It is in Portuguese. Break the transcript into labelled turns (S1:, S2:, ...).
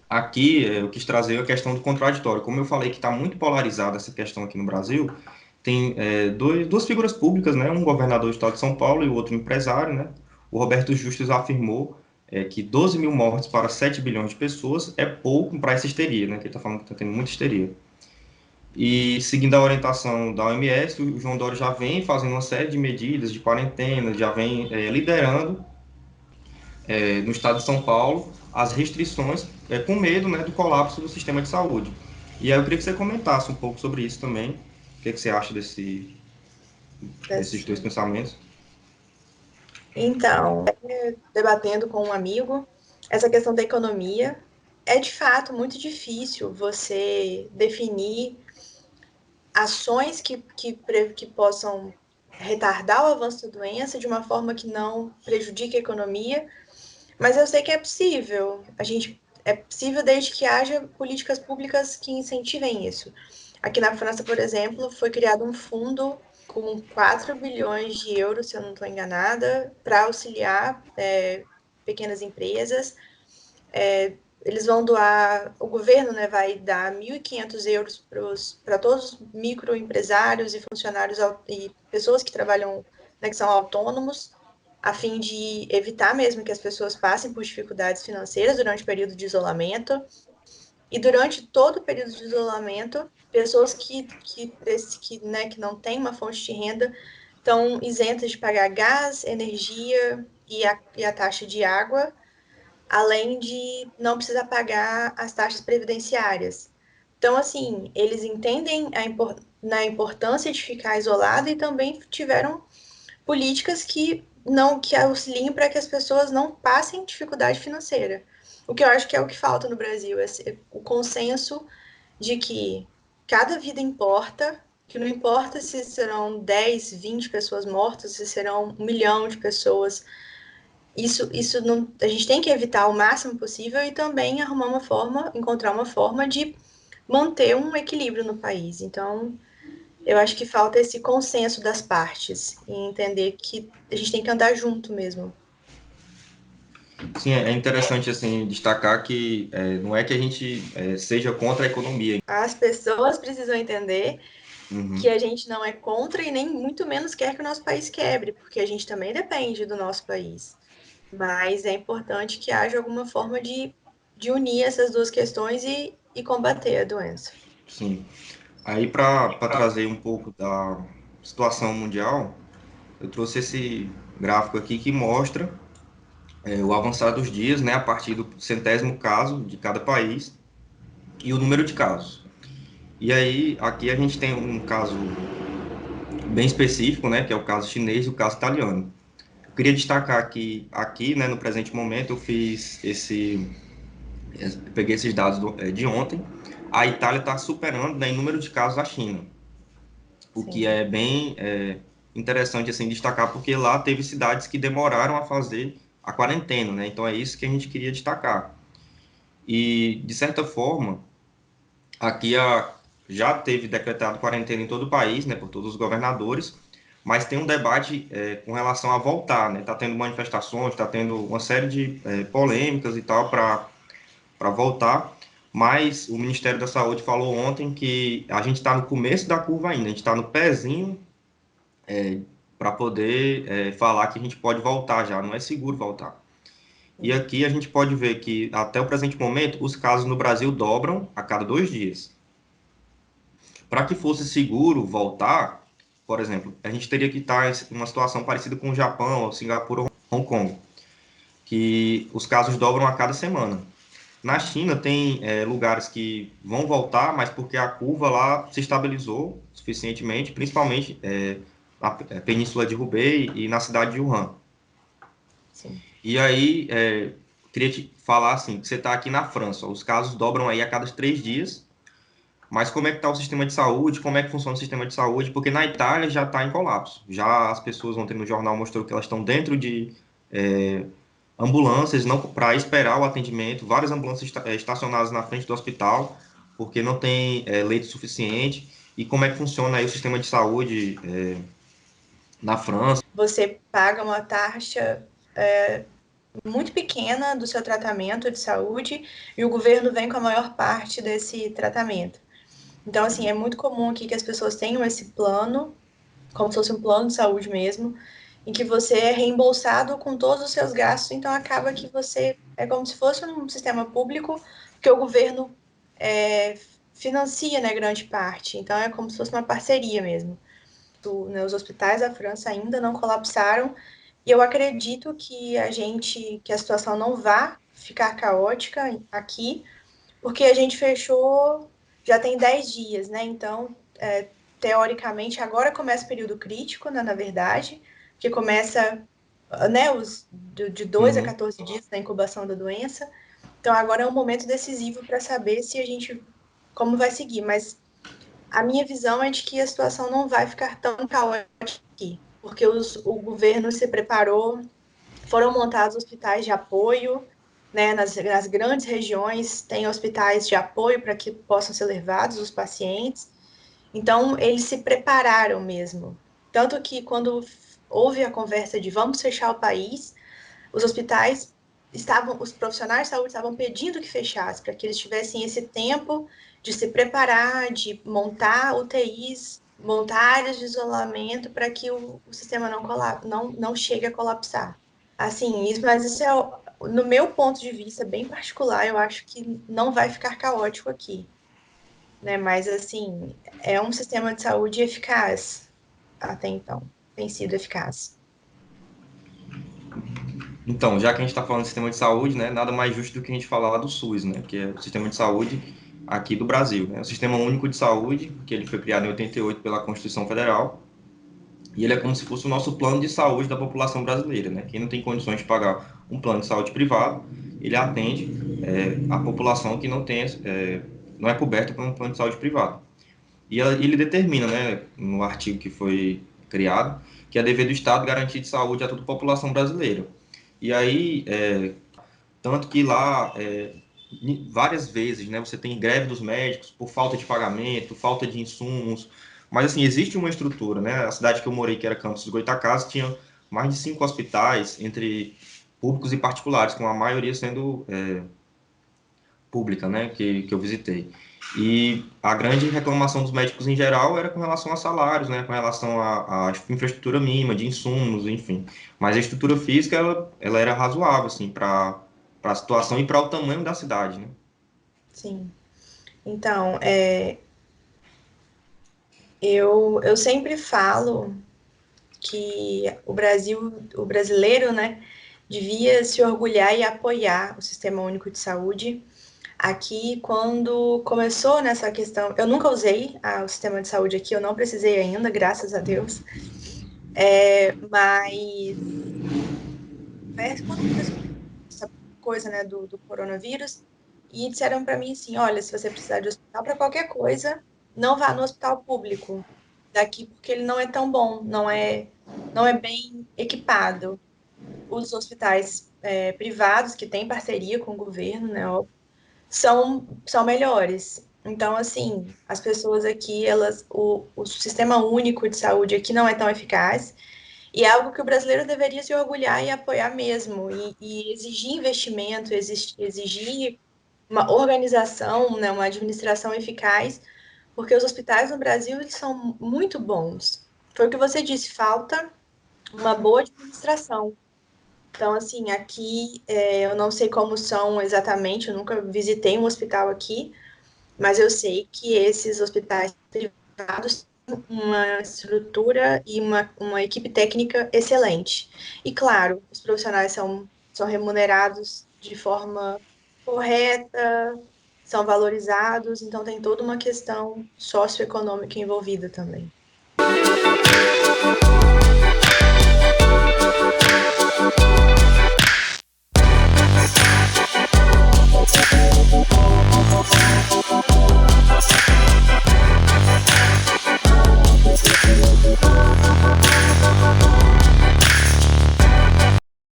S1: Aqui eu quis trazer a questão do contraditório. Como eu falei que está muito polarizada essa questão aqui no Brasil, tem duas figuras públicas, né? Um governador do estado de São Paulo e o outro empresário, né? O Roberto Justus afirmou que 12 mil mortes para 7 bilhões de pessoas é pouco para essa histeria, né? Que ele está falando que está tendo muita histeria. E seguindo a orientação da OMS, o João Dória já vem fazendo uma série de medidas de quarentena, já vem liderando no estado de São Paulo as restrições com medo, né, do colapso do sistema de saúde. E aí eu queria que você comentasse um pouco sobre isso também. O que você acha desses dois
S2: Assim,
S1: pensamentos?
S2: então, debatendo com um amigo, essa questão da economia é de fato muito difícil você definir ações que possam retardar o avanço da doença de uma forma que não prejudique a economia, mas eu sei que é possível. É possível desde que haja políticas públicas que incentivem isso. Aqui na França, por exemplo, foi criado um fundo com 4 bilhões de euros, se eu não estou enganada, para auxiliar pequenas empresas. Eles vão doar, o governo, né, vai dar 1.500 euros para todos os microempresários e funcionários e pessoas que trabalham, né, que são autônomos, a fim de evitar mesmo que as pessoas passem por dificuldades financeiras durante o período de isolamento. E durante todo o período de isolamento, pessoas que não têm uma fonte de renda estão isentas de pagar gás, energia e a taxa de água, além de não precisar pagar as taxas previdenciárias. Então, assim, eles entendem na importância de ficar isolado e também tiveram políticas que auxiliem para que as pessoas não passem dificuldade financeira. O que eu acho que é o que falta no Brasil, é o consenso de que cada vida importa, que não importa se serão 10, 20 pessoas mortas, se serão 1 milhão de pessoas. Isso não, a gente tem que evitar o máximo possível e também encontrar uma forma de manter um equilíbrio no país. Então, eu acho que falta esse consenso das partes e entender que a gente tem que andar junto mesmo.
S1: Sim, é interessante assim destacar que não é que a gente seja contra a economia.
S2: As pessoas precisam entender que
S1: Uhum.
S2: a gente não é contra e nem muito menos quer que o nosso país quebre, porque a gente também depende do nosso país. Mas é importante que haja alguma forma de unir essas duas questões e combater a doença.
S1: Sim. Aí para trazer um pouco da situação mundial, eu trouxe esse gráfico aqui que mostra o avançar dos dias, né, a partir do centésimo caso de cada país e o número de casos. E aí, aqui a gente tem um caso bem específico, né, que é o caso chinês e o caso italiano. Eu queria destacar que aqui, né, no presente momento, eu fiz eu peguei esses dados de ontem. A Itália está superando, né, em número de casos a China, o que
S2: Sim.
S1: é bem interessante assim destacar, porque lá teve cidades que demoraram a fazer a quarentena, né? Então é isso que a gente queria destacar. E de certa forma, aqui já teve decretado quarentena em todo o país, né, por todos os governadores, mas tem um debate com relação a voltar, né? Está tendo manifestações, está tendo uma série de polêmicas e tal para voltar, mas o Ministério da Saúde falou ontem que a gente está no começo da curva ainda, a gente está no pezinho para poder falar que a gente pode voltar já, não é seguro voltar. E aqui a gente pode ver que até o presente momento os casos no Brasil dobram a cada 2 dias. Para que fosse seguro voltar, por exemplo, a gente teria que estar em uma situação parecida com o Japão, ou Singapura ou Hong Kong, que os casos dobram a cada semana. Na China tem lugares que vão voltar, mas porque a curva lá se estabilizou suficientemente, principalmente na Península de Hubei e na cidade de Wuhan.
S2: Sim.
S1: E aí, queria te falar assim, que você está aqui na França, os casos dobram aí a cada 3 dias, mas como é que está o sistema de saúde, como é que funciona o sistema de saúde, porque na Itália já está em colapso. Já as pessoas ontem no jornal mostrou que elas estão dentro de ambulâncias não para esperar o atendimento, várias ambulâncias estacionadas na frente do hospital, porque não tem leito suficiente. E como é que funciona aí o sistema de saúde na França?
S2: Você paga uma taxa muito pequena do seu tratamento de saúde e o governo vem com a maior parte desse tratamento. Então, assim, é muito comum aqui que as pessoas tenham esse plano, como se fosse um plano de saúde mesmo, em que você é reembolsado com todos os seus gastos, então acaba que você é como se fosse um sistema público, porque o governo financia, né, grande parte, então é como se fosse uma parceria mesmo. Os hospitais da França ainda não colapsaram, e eu acredito que a situação não vá ficar caótica aqui, porque a gente fechou, já tem 10 dias, né? Então, teoricamente, agora começa o período crítico, né, na verdade, que começa, né, de 2 a 14 dias da incubação da doença. Então, agora é um momento decisivo para saber se a gente, como vai seguir. Mas a minha visão é de que a situação não vai ficar tão caótica aqui, porque o governo se preparou, foram montados hospitais de apoio, né, nas grandes regiões tem hospitais de apoio para que possam ser levados os pacientes. Então, eles se prepararam mesmo. Tanto que quando houve a conversa de vamos fechar o país, os hospitais os profissionais de saúde estavam pedindo que fechasse, para que eles tivessem esse tempo de se preparar, de montar UTIs, montar áreas de isolamento para que o sistema não chegue a colapsar. Assim, mas isso é, no meu ponto de vista bem particular, eu acho que não vai ficar caótico aqui, né? Mas, assim, é um sistema de saúde eficaz até então, tem sido eficaz.
S1: Então, já que a gente está falando de sistema de saúde, né, nada mais justo do que a gente falar lá do SUS, né, que é o sistema de saúde aqui do Brasil, né, o Sistema Único de Saúde, que ele foi criado em 88 pela Constituição Federal, e ele é como se fosse o nosso plano de saúde da população brasileira, né, quem não tem condições de pagar um plano de saúde privado, ele atende a população que não tem, não é coberta por um plano de saúde privado. E ele determina, né, no artigo que foi criado, que é dever do Estado garantir de saúde a toda a população brasileira. E aí, tanto que lá, várias vezes, né, você tem greve dos médicos por falta de pagamento, falta de insumos, mas assim, existe uma estrutura, né? A cidade que eu morei, que era Campos dos Goytacazes, tinha mais de 5 hospitais, entre públicos e particulares, com a maioria sendo pública, né, que eu visitei. E a grande reclamação dos médicos em geral era com relação a salários, né, com relação à infraestrutura mínima, de insumos, enfim. Mas a estrutura física, ela era razoável, assim, para a situação e para o tamanho da cidade, né?
S2: Sim. Então, eu sempre falo que o brasileiro, né, devia se orgulhar e apoiar o Sistema Único de Saúde. Aqui, quando começou nessa questão, eu nunca usei o sistema de saúde aqui, eu não precisei ainda, graças a Deus. Mas quando começou essa coisa, né, do coronavírus, e disseram para mim assim, olha, se você precisar de hospital para qualquer coisa, não vá no hospital público daqui, porque ele não é tão bom, não é bem equipado. Os hospitais privados, que têm parceria com o governo, né, são melhores. Então, assim, as pessoas aqui, o sistema único de saúde aqui não é tão eficaz, e é algo que o brasileiro deveria se orgulhar e apoiar mesmo, e exigir investimento, exigir uma organização, né, uma administração eficaz, porque os hospitais no Brasil eles são muito bons. Foi o que você disse, falta uma boa administração. Então, assim, aqui eu não sei como são exatamente, eu nunca visitei um hospital aqui, mas eu sei que esses hospitais privados têm uma estrutura e uma equipe técnica excelente. E, claro, os profissionais são remunerados de forma correta, são valorizados, então tem toda uma questão socioeconômica envolvida também.